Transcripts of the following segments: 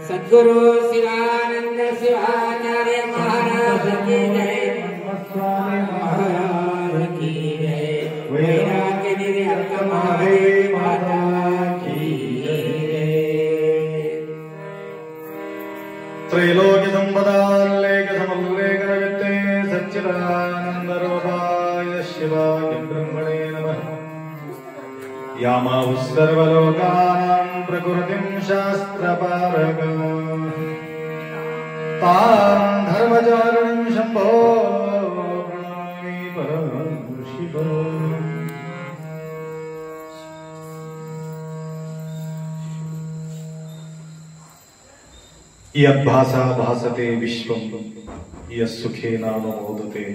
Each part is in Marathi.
सद्गुरु शिवानंद शिवाचार्य महाराज की जय। महाराज की जय। वैराग्य निर्हत महादेव माता की जय। त्रैलोक्य संपदाल्लेख समल्लेख नवित्ते सच्चिदानंद रूपाय शिवाय ब्रह्मणे नमः। यामाहुः सर्वलोकानां प्रकृतिं शास्त्रपारगम् तां धर्मचारिणीं शम्भो प्रणमामि परमशिवो। यद्भासा भासते विश्वं यस्सुखेनानुमोदते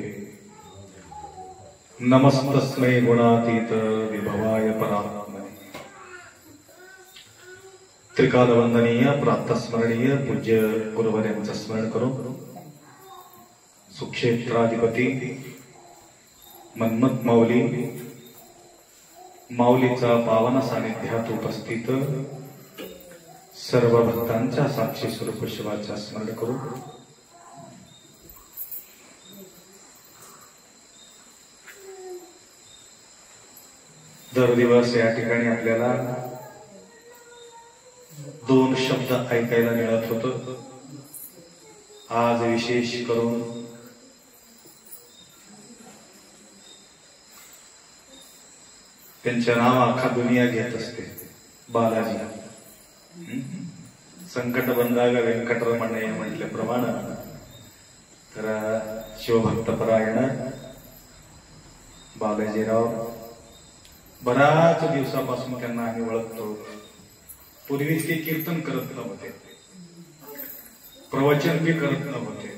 नमस्तस्मै गुणातीत विभवाय परात्मने। त्रिकालवंदनीय प्रातस्मरणीय पूज्य गुरुवर्यांचं स्मरण करून सुक्षेत्राधिपती मन्मथ माऊली माऊलीचा पावन सानिध्यात उपस्थित सर्व भक्तांच्या साक्षी स्वरूप शिवाच्या स्मरण करून दर दिवस या ठिकाणी आपल्याला दोन शब्द ऐकायला मिळत होत। आज विशेष करून त्यांचे नाव अख्खा दुनिया घेत असते, बालाजी। संकट बंधाग व्यंकटरमण म्हटल्याप्रमाणे तर शिवभक्तपरायण बालाजीराव बराच दिवसापासून त्यांना आम्ही ओळखतो। पूर्वी ते कीर्तन करत नव्हते, प्रवचन बी करत नव्हते,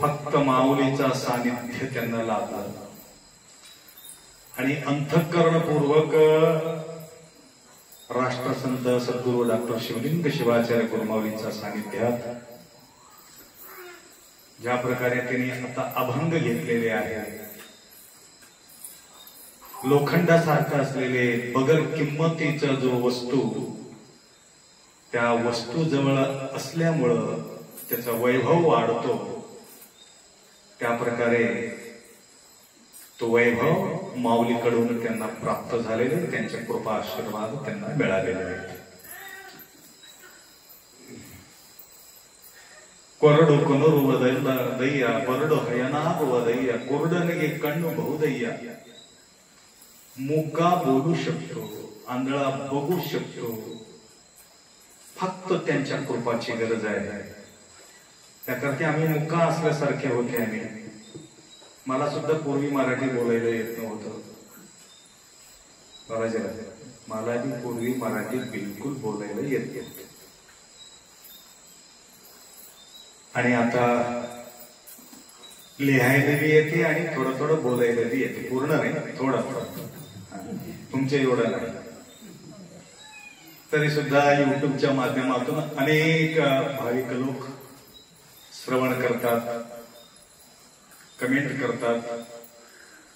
फक्त माऊलीचा सानिध्य त्यांना लाभला आणि अंतःकरणपूर्वक राष्ट्रसंत सद्गुरू डॉक्टर शिवलिंग शिवाचार्य गुरुमाऊलींच्या सानिध्यात ज्या प्रकारे त्यांनी आता अभंग घेतलेले आहे, लोखंडासारखा असलेले बगर किंमतीचा जो वस्तू त्या वस्तू जवळ असल्यामुळं त्याचा वैभव वाढतो, त्या प्रकारे तो वैभव माऊलीकडून त्यांना प्राप्त झालेले, त्यांच्या कृपा आशीर्वाद त्यांना मिळालेले आहेत। कोरडो कोनोर वदैया बरडो हयनाग वदैया कोरडनगे कण्णू बहुदैया मुका बोलू शकतो, आंधळा बघू शकतो, फक्त त्यांच्या कृपाची गरज आहे। त्याकरता आम्ही मुका असल्यासारखे होते। आम्ही मला सुद्धा पूर्वी मराठी बोलायला येत नव्हतं, मला बी पूर्वी मराठी बिलकुल बोलायला येत नव्हतं आणि आता लिहायला बी येते आणि थोडं थोडं बोलायला बी येते। पूर्ण नाही, थोडं थोडं, तुमच्या एवढं नाही। तरी सुद्धा युट्यूबच्या माध्यमातून अनेक भाविक लोक श्रवण करतात, कमेंट करतात,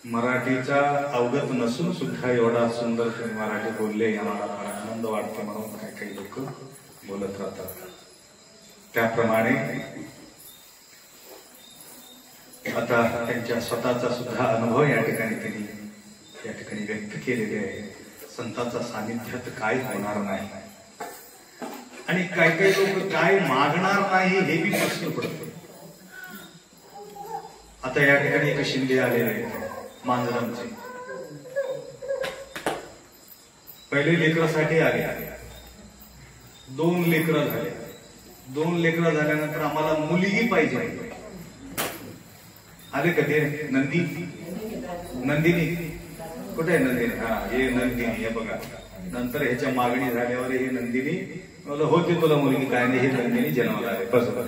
मराठीचा अवगत नसून सुद्धा एवढा सुंदर तुम्ही मराठी बोलले, आम्हाला फार आनंद वाटतो म्हणून काही काही लोक बोलत राहतात. त्याप्रमाणे आता त्यांच्या स्वतःचा सुद्धा अनुभव या ठिकाणी व्यक्त केलेले आहे. संतांचा सानिध्यात काय होणार नाही आणि काही काही लोक काय मागणार नाही हे बी प्रश्न पडतो. आता या ठिकाणी एक शिंदे आलेले आहेत मांजरांचे. पहिले लेकरासाठी आले, 2 लेकरं झाले. 2 लेकरं झाल्यानंतर आम्हाला मुलगी पाहिजे. आले का ते नंदिनी कुठे आहे नंदिनी? हा, हे नंदिनी, हे बघा. नंतर ह्याच्या मागणी झाल्यावर हे नंदिनी होते तुला मुलगी, काय नाही, हे नंदिनी जन्माला आले. बरोबर.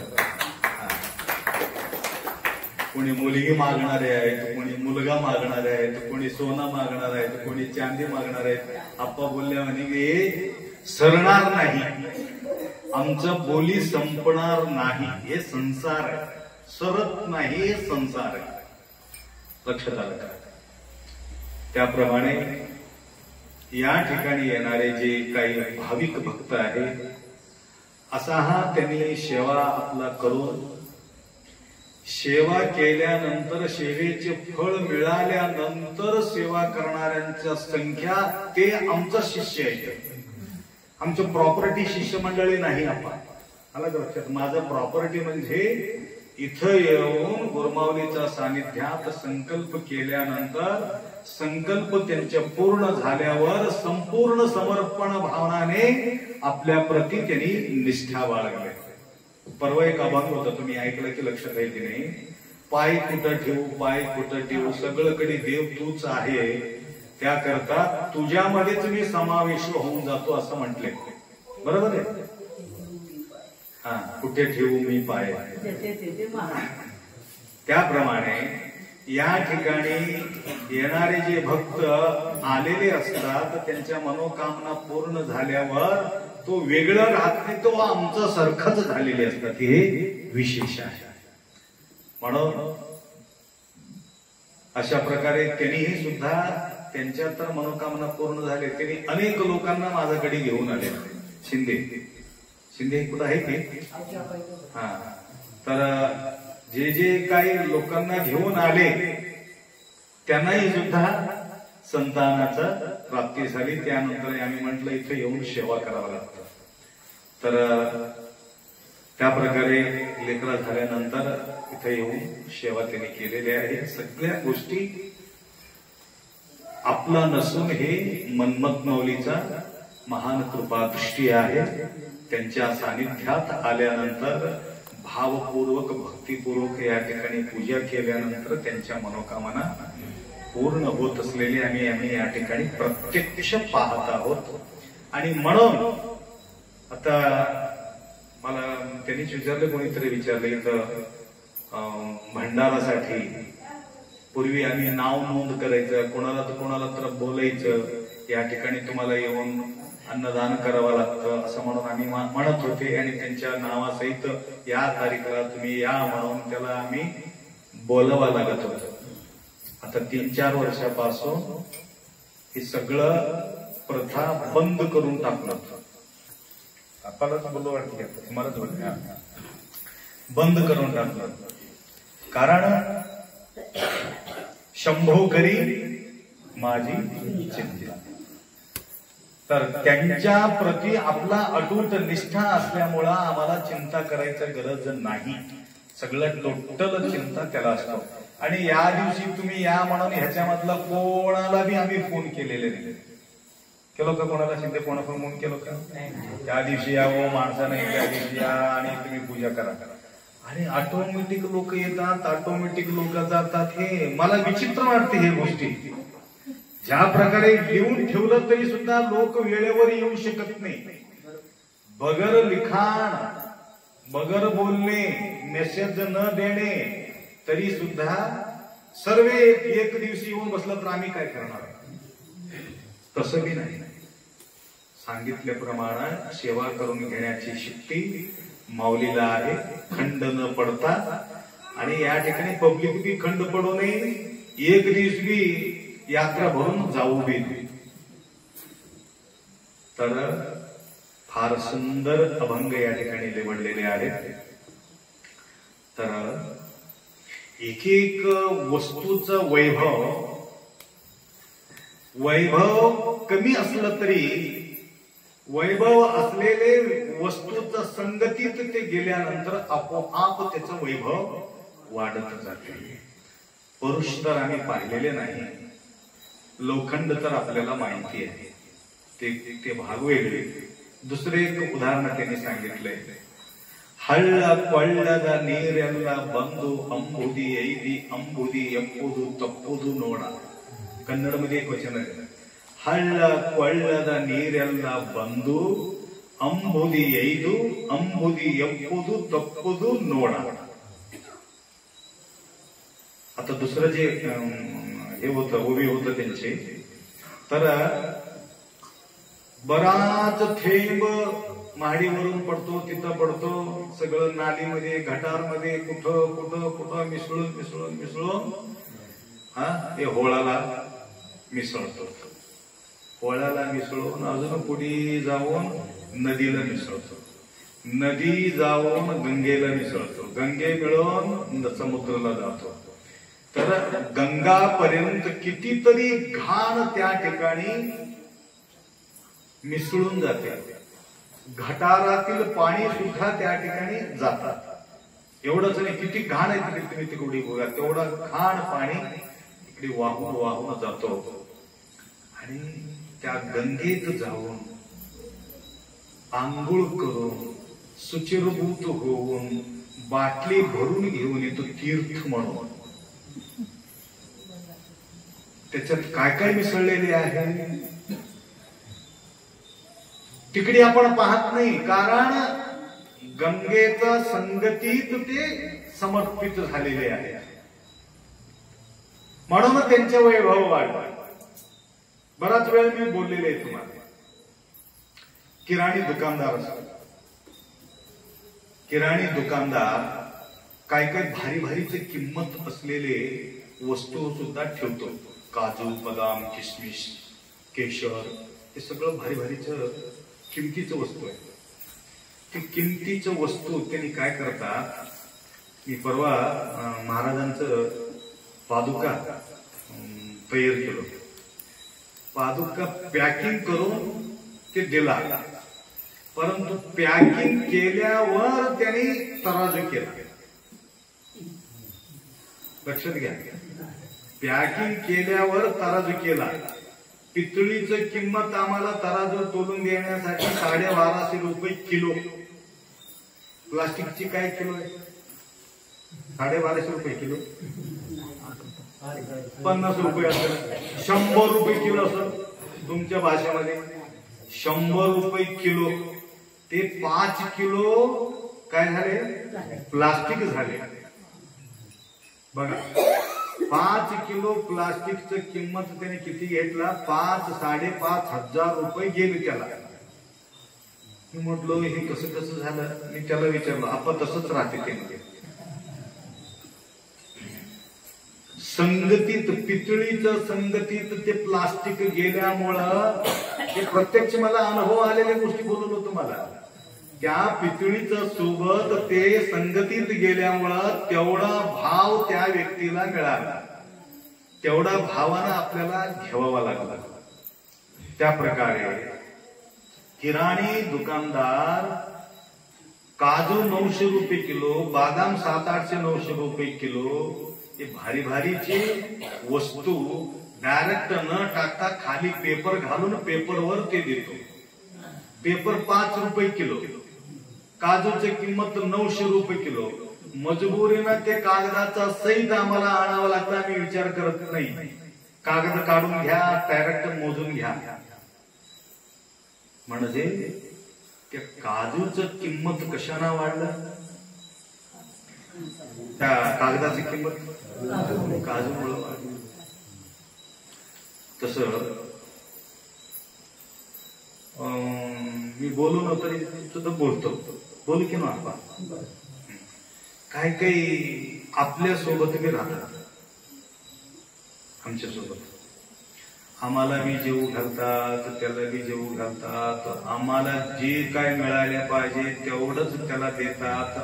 कोणी मुलगी मागणारे आहेत, कोणी मुलगा मागणारे आहेत, कोणी सोना मागणार आहेत, कोणी चांदी मागणार आहेत. आप्पा बोलल्या म्हणे हे सरणार नाही, आमचं बोली संपणार नाही, हे संसार आहे, सरत नाही, हे संसार आहे. लक्षात आलं का? त्याप्रमाणे या ठिकाणी येणारे जे काही भाविक भक्त आहेत, असा हा त्यांनी सेवा आपला करून, सेवा केल्यानंतर सेवेचे फळ मिळाल्यानंतर सेवा करणाऱ्यांच्या संख्या ते आमचं शिष्य आहे. आमचं प्रॉपर्टी शिष्य मंडळी नाही. आपण आला लक्षात? माझं प्रॉपर्टी म्हणजे इथं येऊन गुरुमाऊलीच्या सानिध्यात संकल्प केल्यानंतर, संकल्प त्यांच्या पूर्ण झाल्यावर संपूर्ण समर्पण भावनाने आपल्या प्रती त्यांनी निष्ठा बाळगली. परवा एक अभंग होता, तुम्ही ऐकलं की लक्षात आहे की नाही? पाय कुठं ठेवू, पाय कुठं ठेवू, सगळीकडे देव तूच आहे, त्याकरता तुझ्यामध्येच मी समावेश होऊन जातो असं म्हटले. बरोबर आहे? हा, कुठे ठेवू मी पाय. त्याप्रमाणे या ठिकाणी येणारे जे भक्त आलेले असतात, त्यांच्या मनोकामना पूर्ण झाल्यावर तो वेगळं राहत नाही, तो आमचं सारखंच झालेले असतात. हे विशेष आहे. म्हणून अशा प्रकारे त्यांनीही सुद्धा त्यांच्या तर मनोकामना पूर्ण झाले. त्यांनी अनेक लोकांना माझ्याकडे घेऊन आले. शिंदे कुठं आहे ते? हा, तर जे काही लोकांना घेऊन आले त्यांनाही सुद्धा संतानाचा प्राप्ती झाली. त्यानंतर आम्ही म्हटलं इथं येऊन सेवा करावं लागतं. तर त्या प्रकारे लेकरा झाल्यानंतर इथं येऊन सेवा त्यांनी केलेली आहे. सगळ्या गोष्टी आपला नसून हे मन्मथ माऊलीचा महान कृपा दृष्टी आहे. त्यांच्या सानिध्यात आल्यानंतर भावपूर्वक भक्तिपूर्वक या ठिकाणी पूजा केल्यानंतर त्यांच्या मनोकामना पूर्ण होत असलेली आम्ही या ठिकाणी प्रत्यक्ष पाहत आहोत. आणि म्हणून आता मला त्यांनीच विचारलं, कोणीतरी विचारलं, इथं भंडारासाठी पूर्वी आम्ही नाव नोंद करायचं, कोणाला तर बोलायचं, या ठिकाणी तुम्हाला येऊन अन्नदान करावं लागतं असं म्हणून आम्ही म्हणत होते. आणि त्यांच्या नावासहित या तारीखला तुम्ही या म्हणून त्याला आम्ही बोलावं लागत होतं. आता 3-4 वर्षापासून हे सगळं प्रथा बंद करून टाकलं. आपल्यालाच बोलू वाटते, तुम्हालाच बोलते, बंद करून टाकलं. कारण शंभो करी माझी चिंता. तर त्यांच्या प्रती आपला अटूट निष्ठा असल्यामुळं आम्हाला चिंता करायची गरज नाही. सगळं टोटल चिंता त्याला असतो. आणि या दिवशी तुम्ही या म्हणून ह्याच्यामधला कोणाला बी आम्ही फोन केलेले नाही. केलो का कोणाला? शिंदे फोन केलो का? त्या दिवशी या हो माणसा नाही, त्या दिवशी या आणि तुम्ही पूजा करा. आणि ऑटोमॅटिक लोक येतात, ऑटोमॅटिक लोक जातात. हे मला विचित्र वाटते हे गोष्टी. ज्या प्रकारे लिहून ठेवलं तरी सुद्धा लोक वेळेवर येऊ शकत नाही. बगर लिखाण, बगर बोलणे, मेसेज न देणे तरी सुद्धा सर्व एक दिवशी येऊन बसलं तर आम्ही काय करणार? तसं बी नाही. सांगितल्याप्रमाणे सेवा करून घेण्याची शक्ती माऊलीला आहे, खंड न पडता. आणि या ठिकाणी पब्लिक बी खंड पडू नये एक दिवस बी यात्रा भरून जाऊ बी. तर फार सुंदर अभंग या ठिकाणी निवडलेले आहेत. तर एक एक वस्तूचं वैभव कमी असलं तरी वैभव असलेले वस्तूचं संगतीत ते गेल्यानंतर आपोआप त्याचं वैभव वाढत जाते. पुरुष तर आम्ही पाहिलेले नाही, लोखंड तर आपल्याला माहिती आहे, ते भाग वेगळे. दुसरे एक उदाहरण त्यांनी सांगितलंय. हಳ್ಳ ಕೊಳ್ಳದ ನೀರೆಲ್ಲ ಬಂದು ಅಂಬುದಿ ಐದಿ ಅಂಬುದಿ ಎಂಬುದು ತಪ್ಪುದು ನೋಡ. ಕನ್ನಡमध्ये एक वचन आहे. ಹಳ್ಳ ಕೊಳ್ಳದ ನೀರೆಲ್ಲ ಬಂದು ಅಂಬುದಿ ಐದು ಅಂಬುದಿ ಎಂಬುದು ತಪ್ಪುದು ನೋಡ. आता दुसरं जे हे होतं ओवी होतं त्यांचे, तर बराच थेंब महाडीवरून पडतो, तिथं पडतो, सगळं नालीमध्ये गटारमध्ये कुठं कुठं कुठं मिसळून मिसळून मिसळून हे होळाला मिसळतो. होळाला मिसळून अजून पुढे जाऊन नदीला मिसळतो, नदी जाऊन गंगेला मिसळतो, गंगे मिळून समुद्राला जातो. तर गंगापर्यंत कितीतरी घाण त्या ठिकाणी मिसळून जाते. घटारातील पाणी सुद्धा त्या ठिकाणी जातात. एवढंच नाही, किती घाण आहे तिकडे तुम्ही तिकडे बघा, तेवढं घाण पाणी इकडे वाहून वाहून जातो. आणि त्या गंगेत जाऊन आंघोळ करून सुचिरभूत होऊन बाटली भरून घेऊन येतो तीर्थ म्हणून. त्याच्यात काय काय मिसळलेले आहे तिकडे आपण पाहत नाही, कारण गंगेच्या संगतीत ते समर्पित झालेले आहे. म्हणून त्यांचे वैभव वाढले. बराच वेळ मी बोललेले आहे तुम्हाला. किराणी दुकानदार असतात, किराणी दुकानदार काय काय भारी भारीचे किंमत असलेले वस्तू सुद्धा ठेवतो. काजू, बदाम, किशमिश, केशर, हे सगळं भारी भारीचं किमतीचं वस्तू आहे. ते किमतीचं वस्तू त्यांनी काय करतात, मी परवा महाराजांचं पादुका तयार केलं, पादुका पॅकिंग करून ते दिला. परंतु पॅकिंग केल्यावर त्यांनी तराजू केला. लक्षात घ्या, पॅकिंग केल्यावर तराजू केला. पितळीचं किंमत आम्हाला तराजू तोलून देण्यासाठी 1250 रुपये किलो. प्लास्टिकची काय किलो आहे? 1250 रुपये किलो. 50 रुपये असेल, 100 रुपये किलो असेल तुमच्या भाषेमध्ये, 100 रुपये किलो. ते 5 किलो काय झाले? प्लास्टिक झाले. बघा, 5 किलो प्लास्टिकचं किंमत त्याने किती घेतला? 5-5.5 हजार रुपये गेले त्याला. मी म्हटलो हे कसं कसं झालं? मी त्याला विचारलं. आपण तसंच राहते ते संगतीत, पितळीचं संगतीत ते प्लास्टिक गेल्यामुळं ते प्रत्यक्ष मला अनुभव आलेल्या गोष्टी बोलवलो तुम्हाला. त्या पितळीचं सोबत ते संगतीत गेल्यामुळं तेवढा भाव त्या व्यक्तीला मिळाला, तेवढा भावानं आपल्याला घ्यावा लागला. त्या प्रकारे किराणी दुकानदार काजू 900 रुपये किलो, बादाम 700-800-900 रुपये किलो, हे भारी भारीची वस्तू डायरेक्ट न टाकता खाली पेपर घालून पेपरवर ते देतो. पेपर 5 रुपये किलो, काजूची किंमत 900 रुपये किलो. मजबुरीनं ते कागदाचा सहित आम्हाला आणावं लागतं. आम्ही विचार करत नाही, कागद काढून घ्या, डायरेक्ट मोजून घ्या. म्हणजे त्या काजूचं किंमत कशाना वाढलं? त्या कागदाची किंमत काजूमुळं वाढली. तसं मी बोलू न तरी सुद्धा बोलू की ना आपण. काही काही आपल्या सोबत बी राहतात. आमच्यासोबत. आम्हाला बी जेवू घालतात, त्याला बी जेवू घालतात, आम्हाला जे काय मिळाले पाहिजे तेवढंच त्याला देतात.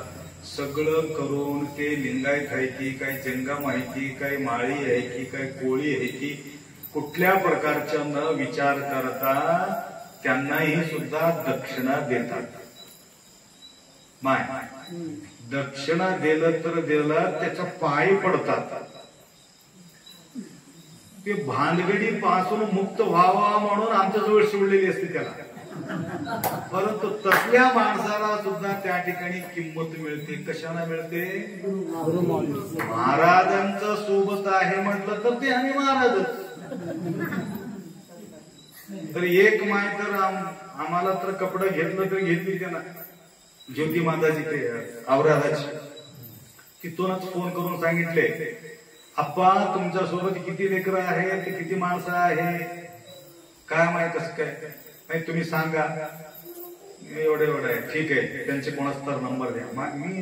सगळं करून ते लिंगायत आहे की काय, जंगम आहे की काय, माळी आहे की काय, कोळी आहे की, कुठल्या प्रकारच्या न विचार करता त्यांनाही सुद्धा दक्षिणा देतात. माय दक्षिणा दिलं तर दिलं, त्याच्या पायी पडतात. ते भानगडी पासून मुक्त व्हावा म्हणून आमच्याजवळ शिवलेली असते त्याला. परंतु तसल्या माणसाला सुद्धा त्या ठिकाणी किंमत मिळते. कशाला मिळते? महाराजांचं सोबत आहे म्हटलं तर ते आम्ही महाराजच. तर एक माय तर आम्हाला तर कपडे घेतलं तर घेतली त्यांना, ज्योती माताजी ते औरादाची, तिथूनच फोन करून सांगितले, आप्पा तुमच्या सोबत किती लेकरं आहेत, किती माणसं आहे, काय माहित कसं काय नाही तुम्ही सांगा. एवढं एवढं आहे, ठीक आहे. त्यांचे कोणाचा तर नंबर द्या.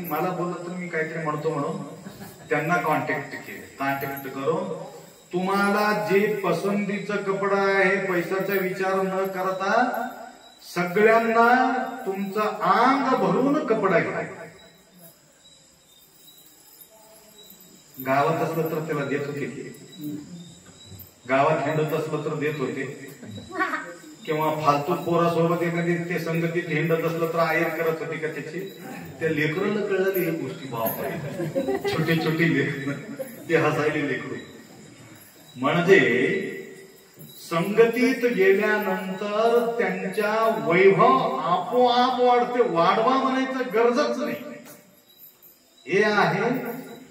मला बोललं तर मी काहीतरी म्हणतो म्हणून त्यांना कॉन्टॅक्ट केले. कॉन्टॅक्ट करून तुम्हाला जे पसंतीचं कपडा आहे, पैशाचा विचार न करता सगळ्यांना तुमचं अंग भरून कपडा घ्या. गावात असलं तर त्याला देत होते, गावात हिंडत असलं तर देत होते, किंवा फालतू पोरासोबत एखादी ते संगतीत हिंडत असलं तर आयर करत होते का त्याची. त्या लेकराला कळलं हे गोष्टी, बाप छोटी छोटी लेकर, ते हसायले लेकरू. म्हणजे संगतीत गेल्यानंतर त्यांच्या वैभव आपोआप वाढते. वाढवा म्हणायचं गरजच नाही. हे आहे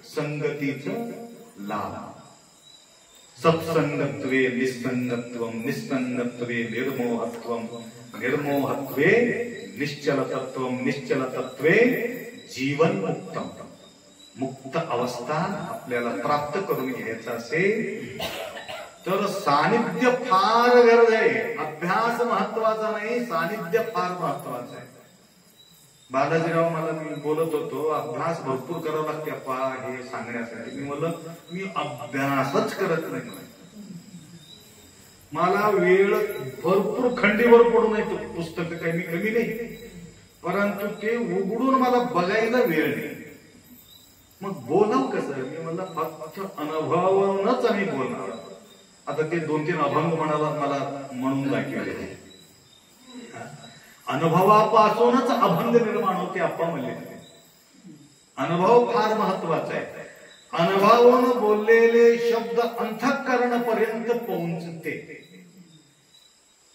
संगतीचं लाभ. सत्संगत्वे निस्संगत्वम, निस्संगत्वे निर्मोहत्वम, निर्मोहत्वे निश्चलतत्वम, निश्चलतत्वे जीवन मुक्तम. मुक्त अवस्था आपल्याला प्राप्त करून घ्यायचा असेल तर सानिध्य फार गरज आहे. अभ्यास महत्वाचा नाही, सानिध्य फार महत्वाचं आहे. बालाजीराव मला मी बोलत होतो, अभ्यास भरपूर करावा लागते अप्पा हे सांगण्यासाठी. मी म्हणलं मी अभ्यासच करत नाही, मला वेळ भरपूर खंडीवर पडून येतो. पुस्तक काही मी कमी नाही, परंतु ते उघडून मला बघायला वेळ नाही. मग बोलाव कसं? मी म्हणलं फक्त अनुभवावरूनच आम्ही बोलणार. आता ते 2-3 अभंग म्हणाला मला म्हणून दाखवले. अनुभवापासूनच अभंग निर्माण होते अप्पा म्हणले. अनुभव फार महत्वाचा आहे. अनुभवावरून बोललेले शब्द अंतःकरणापर्यंत पोहोचते.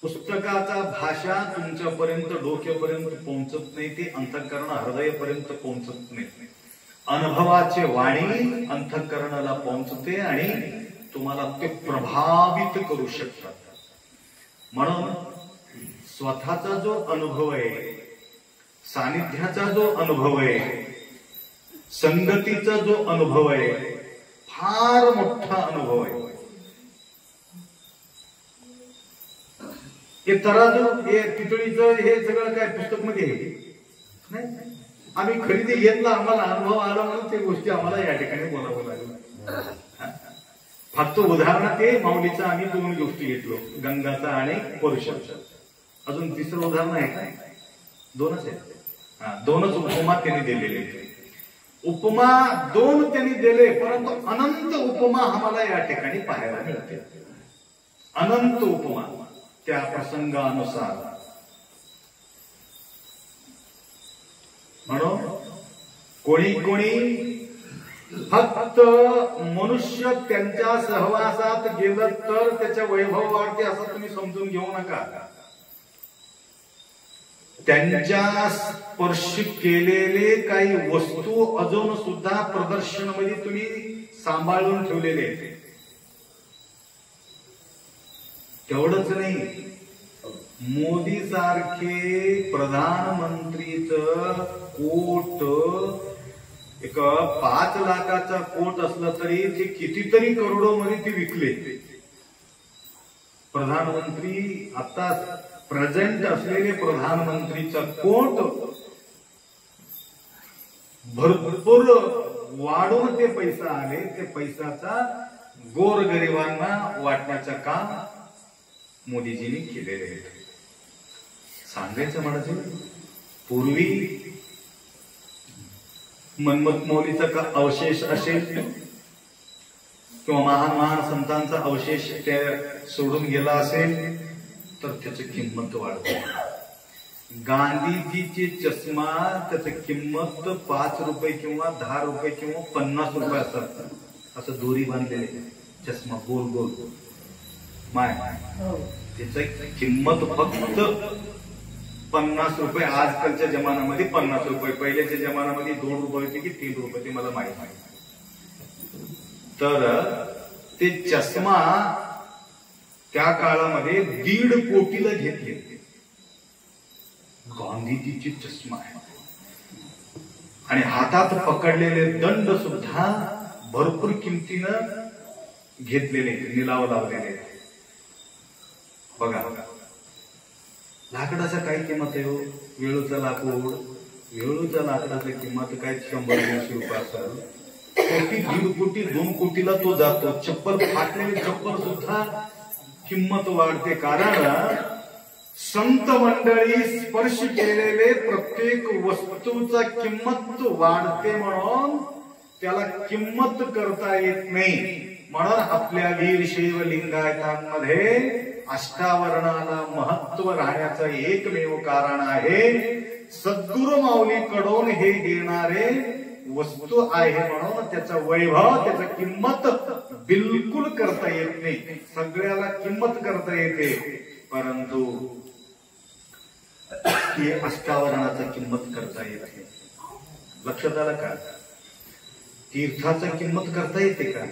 पुस्तकाचा भाषा तुमच्यापर्यंत डोक्यापर्यंत पोहोचत नाही, ते अंतःकरण हृदयापर्यंत पोहोचत नाही. अनुभवाचे वाणी अंतःकरणाला पोहोचते आणि तुम्हाला ते प्रभावित करू शकतात. म्हणून स्वतःचा जो अनुभव आहे, सानिध्याचा जो अनुभव आहे, संगतीचा जो अनुभव आहे, फार मोठा अनुभव आहे. हे तराजू, हे पितळीचं, हे सगळं काय पुस्तक मध्ये नाही. आम्ही खरेदी घेतला, आम्हाला अनुभव आला म्हणून ते गोष्टी आम्हाला या ठिकाणी बोलावं लागलं. फक्त उदाहरण ते माऊलीचा आम्ही 2 गोष्टी घेतलो, गंगाचा आणि पुरुषाचा. अजून तिसरं उदाहरण आहे काय? 2च आहेत. 2च उपमा त्यांनी दिलेले. उपमा 2 त्यांनी दिले, परंतु अनंत उपमा आम्हाला या ठिकाणी पाहायला मिळते. अनंत उपमा त्या प्रसंगानुसार. म्हणून कोणी कोणी फक्त मनुष्य त्यांच्या सहवासात गेलं तर त्याच्या वैभव वाढते असं तुम्ही समजून घेऊ नका. त्यांच्या स्पर्श केलेले काही वस्तू अजून सुद्धा प्रदर्शनामध्ये तुम्ही सांभाळून ठेवलेले. तेवढंच नाही, मोदी सारखे प्रधानमंत्रीच कोट, एक 5 लाखाचा कोट असला तरी ते कितीतरी करोडो मध्ये ते विकले. प्रधानमंत्री आता प्रेझेंट असलेले प्रधानमंत्रीचा कोट भरपूर वाढून ते पैसा आले. ते पैशाचा गोरगरिबांना वाटण्याचं काम मोदीजींनी केलेले आहे. सांगायचं म्हणजे पूर्वी मनमत मौलीचा का अवशेष असेल किंवा महान महान संतांचा अवशेष त्या सोडून गेला असेल तर त्याची किंमत वाढते. गांधीजीची चष्मा त्याची किंमत 5 रुपये किंवा 10 रुपये किंवा 50 रुपये असतात. असं दोरी बांधलेले चष्मा गोल गोल माय त्याची किंमत फक्त 50 रुपये. आजकालच्या जमान्यामध्ये 50 रुपये. पहिल्याच्या जमान्यामध्ये 2 रुपये होते की 3 रुपये ते मला माहित नाही. तर ते चष्मा त्या काळामध्ये 1.5 कोटीला घेतले. गांधीजीची चष्मा आहे आणि हातात पकडलेले दंड सुद्धा भरपूर किमतीनं घेतलेले, निलाव लावलेले. बघा लाकडाचा काय किंमत आहे हो? वेळूचा लाकूड, वेळूच्या लाकडाची किंमत काय 100-200 रुपये असेल. कोटी, 1.5 कोटी, 2 कोटीला तो जातो. चप्पल, फाटलेली चप्पल सुद्धा किंमत वाढते. कारण संत मंडळी स्पर्श केलेले प्रत्येक वस्तूचा किंमत वाढते म्हणून त्याला किंमत करता येत नाही. म्हणून आपल्या वीरशैव लिंगायतांमध्ये अष्टावरणाला महत्व राहण्याचं एकमेव कारण आहे सद्गुरु माऊलीकडून हे देणारे वस्तू आहे म्हणून त्याचा वैभव, त्याचा किंमत बिलकुल करता येत नाही. सगळ्याला किंमत करता येते परंतु ही अष्टावरणाचा किंमत करता येत नाही. लक्षात आलं का? तीर्थाचा किंमत करता येते का?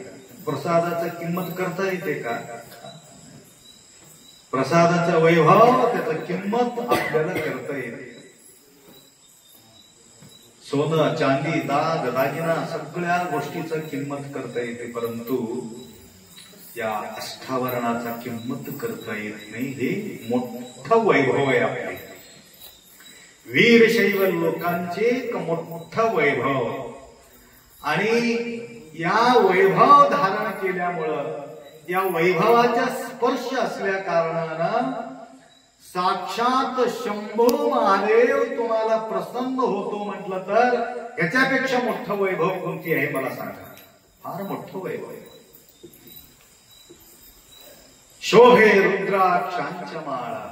प्रसादाचा किंमत करता येते का? प्रसादाचा वैभव, त्याचा किंमत आपल्याला करता येते. सोनं, चांदी, दाग, दागिना सगळ्या गोष्टीचा किंमत करता येते परंतु या अष्टावरणाचा किंमत करता येत नाही. हे मोठं वैभव आहे आपले वीरशैव लोकांचे एक मोठं वैभव. आणि या वैभव धारण केल्यामुळं, या वैभवाच्या स्पर्श असल्या कारणानं साक्षात शंभो महादेव तुम्हाला प्रसन्न होतो म्हटलं तर याच्यापेक्षा मोठं वैभव कोणती आहे मला सांगा? फार मोठं वैभव आहे. शोभे रुद्राक्षांच्या माळा,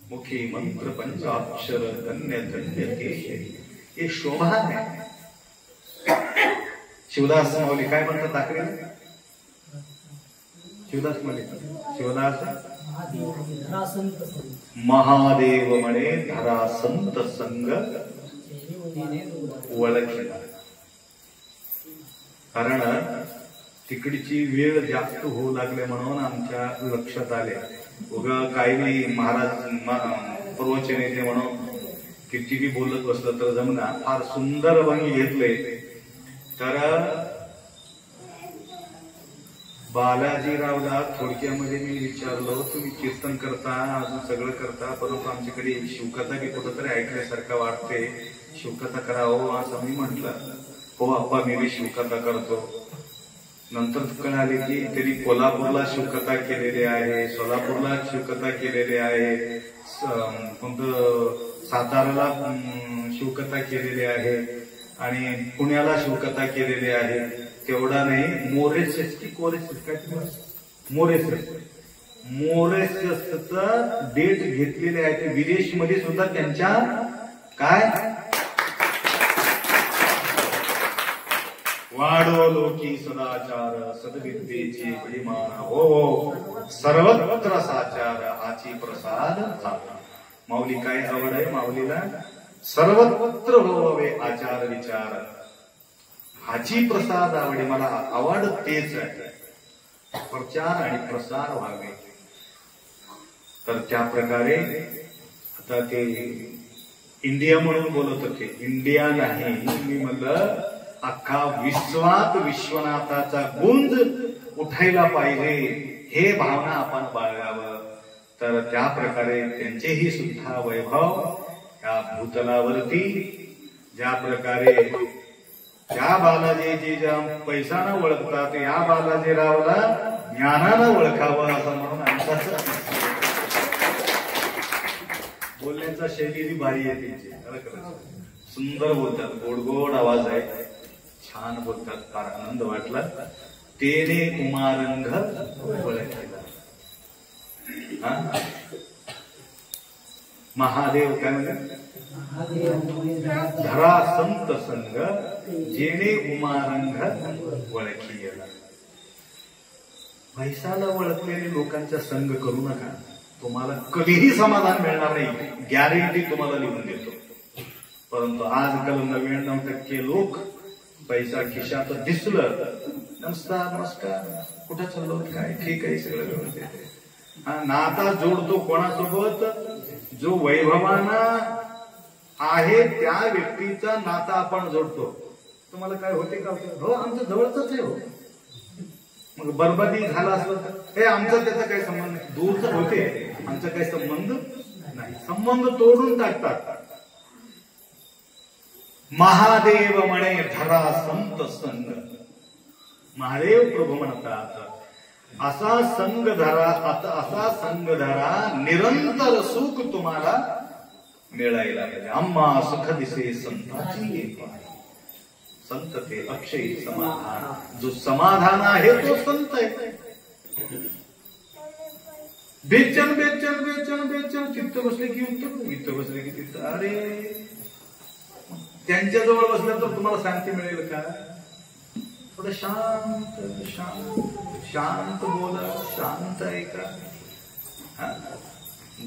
मुखी मंत्र पंचाक्षर, धन्य धन्य केशरी. हे शोभा आहे. शिवदास माऊली काय म्हणतात दाखले? शिवदास माऊली, शिवदास महादेव म्हणे धरा संत संग ओळखला. कारण तिकडची वेळ जास्त होऊ लागले म्हणून आमच्या लक्षात आले. उगा काही महाराज प्रवचन येते म्हणून किती बी बोलत बसलं तर जमना. फार सुंदर भंगी घेतले. तर बालाजीरावला थोडक्यामध्ये मी विचारलो, तुम्ही कीर्तन करता, अजून सगळं करता, परंतु आमच्याकडे शिवकथा बी कुठंतरी ऐकल्यासारखं वाटते, शिवकथा करावं असं मी म्हटलं. हो अप्पा मी बी शिवकथा करतो. नंतर कळाले की त्यांनी कोल्हापूरला शिवकथा केलेली आहे, सोलापूरला शिवकथा केलेली आहे, साताराला शिवकथा केलेली आहे आणि पुण्याला शिवकथा केलेली आहे. तेवढा नाही, मोरेसिस की कोरेसिस काय मोरेसिसचं डेट घेतलेले आहे. ते विदेशमध्ये सुद्धा त्यांच्या काय वाढो लोकी सदाचार सद्विद्येची परिमाण हो सर्वत्र साचार हाची प्रसाद झाला. माऊली काय आवड आहे माऊलीला? सर्वत्र होवे आचार विचार हाची प्रसाद आवडे. मला आवड तेच आहे, प्रचार आणि प्रसार व्हावे. तर त्या प्रकारे आता ते इंडिया म्हणून बोलत होते. इंडिया नाही, मी म्हणलं अख्खा विश्वात विश्वनाथाचा गुंज उठायला पाहिजे हे भावना आपण बाळगावं. तर त्या प्रकारे त्यांचेही सुद्धा वैभव या भूतलावरती ज्या प्रकारे त्या बालाजीची ज्या पैशानं ओळखतात या बालाजीरावला ज्ञानानं ओळखावं असं म्हणून आमचं बोलण्याचा शैली भारी आहे त्यांची. सुंदर बोलतात, गोड गोड आवाज आहे, छान बोलतात, फार आनंद वाटला. तेने उमारंग ओळखला. महादेव काय म्हणतात, धरा संत संग जेणे उमारंग ओळखीला. पैशाला ओळखलेले लोकांचा संग करू नका, तुम्हाला कधीही समाधान मिळणार नाही, गॅरंटी तुम्हाला लिहून देतो. परंतु आजकाल 99% लोक पैसा खिशात दिसलं, नमस्कार नमस्कार, कुठं चाललो, काय ठीक आहे, सगळं व्यवस्थित आहे. हा नाता जोडतो कोणासोबत, जो वैभवाना आहे त्या व्यक्तीचा नाता आपण जोडतो. तुम्हाला काय होते का, हो आमचं जवळच आहे, हो मग बरबादी झाला असलं तर हे आमचा त्याचा काही संबंध नाही, दूरच होते, आमचा काही संबंध नाही, संबंध तोडून टाकतात. महादेव म्हणे धरा संत संग. महादेव प्रभू म्हणतात असा संग धरा, असा संग धरा, निरंतर सुख तुम्हाला मिळायला पाहिजे. आम्हा सुख दिसे संताची एक. संत ते अक्षय समाधान, जो समाधान आहे तो संत आहे. बेचन बेचन बेचन बेचन, चित्त बसले की उत्तर, चित्त बसले की चित्त. अरे त्यांच्याजवळ बसलं तर तुम्हाला शांती मिळेल का? थोडं शांत शांत शांत बोला, शांत ऐका,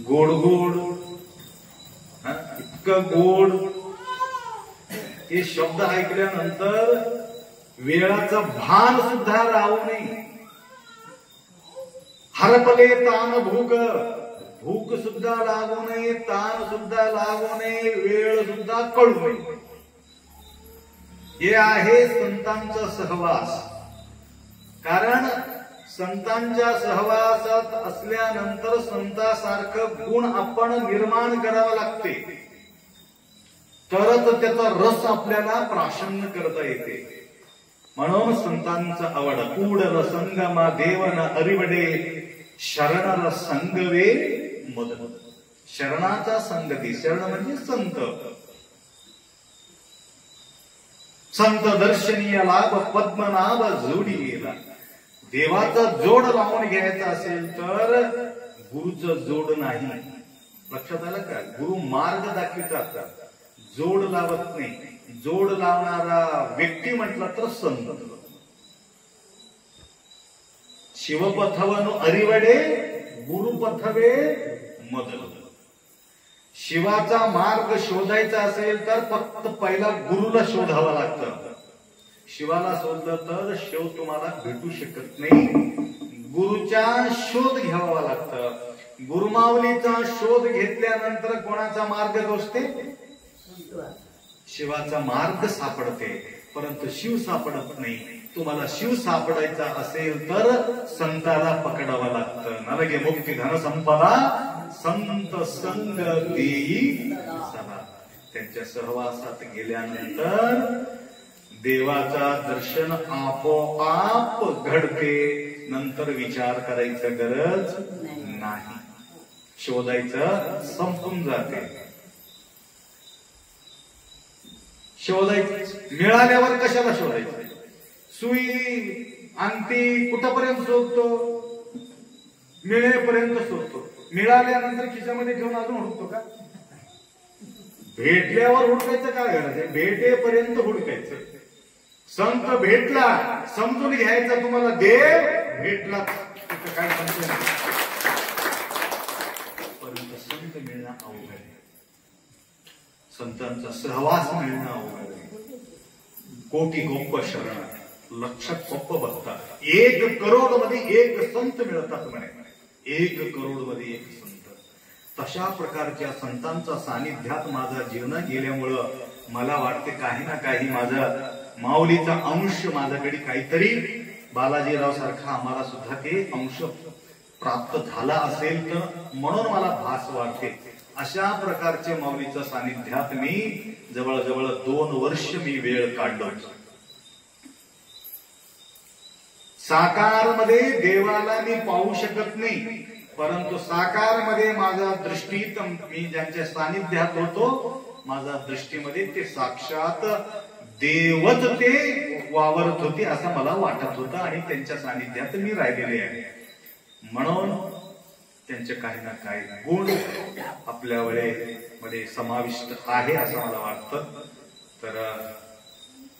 गोड गोड, इतकं गोड. हे शब्द ऐकल्यानंतर वेळाचं भान सुद्धा राहू नये. हरपले तान भूक, भूक सुद्धा लागू नये, ताण सुद्धा लागू नये, वेळ सुद्धा कळू नये. हे आहे संतांचा सहवास. कारण संतांच्या सहवासात असल्यानंतर संतासारखं गुण आपण निर्माण करावं लागते, तरच त्याचा रस आपल्याला प्राशन्य करता येते. म्हणून संतांचा आवड. कूड रसंगमा देवन अरिवडे शरणर संगवे मद. शरणाचा संगती, शरण म्हणजे संत. संत दर्शनीय लाभ पद्मनाभ जोडी गेला. देवाचा जोड लावून घ्यायचा असेल तर गुरुचं जोड नाही. लक्षात आलं का? गुरु मार्ग दाखवितात, जोड लावत नाही. जोड लावणारा व्यक्ती म्हटला तर संत. शिवपथवन अरिवडे गुरुपथवे मदल. शिवाचा मार्ग शोधायचा असेल तर फक्त पहिला गुरुला शोधावं लागतं. शिवाला शोधलं तर शिव तुम्हाला भेटू शकत नाही. गुरुचा शोध घ्यावा लागतं. गुरुमावलीचा शोध घेतल्यानंतर कोणाचा मार्ग गोष्टे? शिवाचा मार्ग सापडते, परंतु शिव सापडत नाही. तुम्हाला शिव सापडायचा असेल तर संताला पकडावं लागतं. नरगे मुक्ती धन संपदा संत संग देई सदा. त्यांच्या सहवासात गेल्यानंतर देवाचा दर्शन आपोआप घडते. नंतर विचार करायचं गरज नाही, शोधायचं संपून जाते. शोधायचं मिळाल्यावर कशाला शोधायचं? सुई अंगठी कुठपर्यंत शोधतो? मिळेपर्यंत शोधतो. मिळाल्यानंतर खिशामध्ये घेऊन अजून हुडकतो का? भेटल्यावर हुडकायचं काय गरज आहे? भेटेपर्यंत हुडकायचं. संत भेटला समजून घ्यायचा तुम्हाला देव भेटला, काय समजून. परंतु संत मिळणं अवघड आहे. संतांचा सहवास मिळणं अवघड आहे. कोटी गोप्प शरण, लक्ष गोप्प भक्ता. 1 करोड मध्ये 1 संत मिळतात म्हणे. 1 करोड मध्ये 1 संत. तशा प्रकारच्या संतांच्या सानिध्यात माझा जीवन गेल्यामुळं मला वाटते काही ना काही माझा माऊलीचा अंश माझ्याकडे काहीतरी बालाजीराव सारखा आम्हाला सुद्धा ते अंश प्राप्त झाला असेल तर म्हणून मला भास वाटते. अशा प्रकारचे माऊलीच्या सानिध्यात मी जवळजवळ 2 वर्ष मी वेळ काढलो. साकारमध्ये देवाला मी पाहू शकत नाही, परंतु साकारमध्ये माझा दृष्टीत मी ज्यांच्या सानिध्यात होतो, माझ्या दृष्टीमध्ये ते साक्षात देवच ते वावरत होते असं मला वाटत होतं आणि त्यांच्या सानिध्यात मी राहिलेले आहे. म्हणून त्यांचे काही ना काही गुण आपल्या वेळेमध्ये समाविष्ट आहे असं मला वाटतं. तर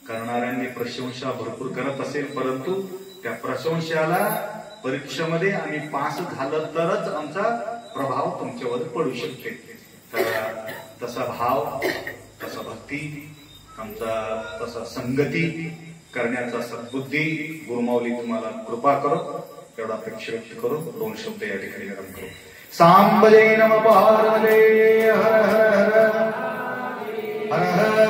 करणाऱ्यांनी प्रशंसा भरपूर करत असेल, परंतु त्या प्रशंसाला परीक्षेमध्ये आम्ही पास झालं तरच आमचा प्रभाव तुमच्यावर पडू शकते. तर तसा भाव, तसा भक्ती, आमचा तसा संगती करण्याचा सद्बुद्धी गुरुमाऊली तुम्हाला कृपा करो, एवढा अपेक्षा व्यक्त करू. 2 शब्द या ठिकाणी गरम करू. सांबले नम पार्वते हर हर हर हर हर